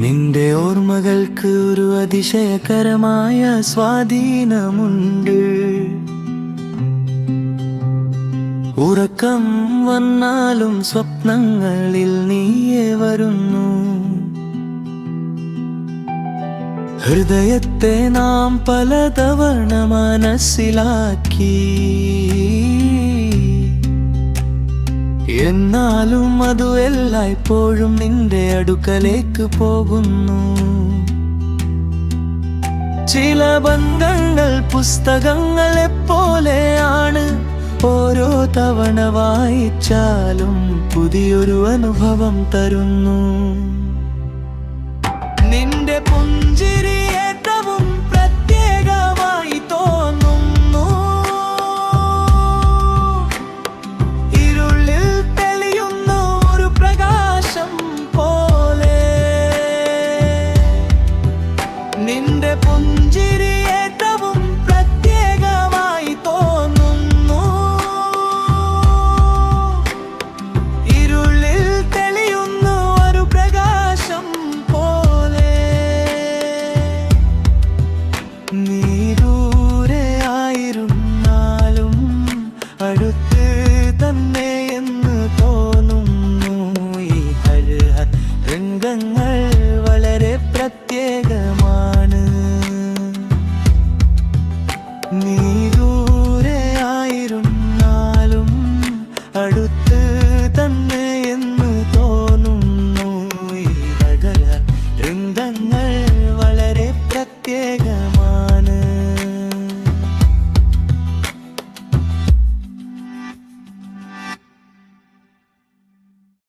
നിന്റെ ഓർമ്മകൾക്ക് ഒരു അതിശയകരമായ സ്വാധീനമുണ്ട്. ഉറക്കം വന്നാലും സ്വപ്നങ്ങളിൽ നീയേ വരുന്നു. ഹൃദയത്തെ നാം പലതവണ മനസ്സിലാക്കി, എന്നാലും അത് എല്ലായ്പ്പോഴും നിന്റെ അടുക്കലേക്ക് പോകുന്നു. ചില ബന്ധങ്ങൾ പുസ്തകങ്ങളെ പോലെയാണ്, ഓരോ തവണ വായിച്ചാലും പുതിയൊരു അനുഭവം തരുന്നു. നിന്റെ പുഞ്ചിരി ഏറ്റവും പ്രത്യേകമായി തോന്നുന്നു. ഇരുളിൽ തെളിയുന്ന ഒരു പ്രകാശം പോലെ. നിന്റെ പുഞ്ചിരി ഏറ്റവും പ്രത്യേകമായി തോന്നുന്നു. ഇരുളിൽ തെളിയുന്ന ഒരു പ്രകാശം പോലെ. നീ ദൂരെ ആയിരുന്നാലും അടുത്ത് തന്നെ എന്ന് തോന്നുന്നു. ഈ രംഗങ്ങൾ വളരെ പ്രത്യേകമാണ്. നീ ദൂരെ ആയിരുന്നാലും അടുത്ത് തന്നെ എന്ന് തോന്നുന്നു. ഈ രംഗങ്ങൾ വളരെ പ്രത്യേക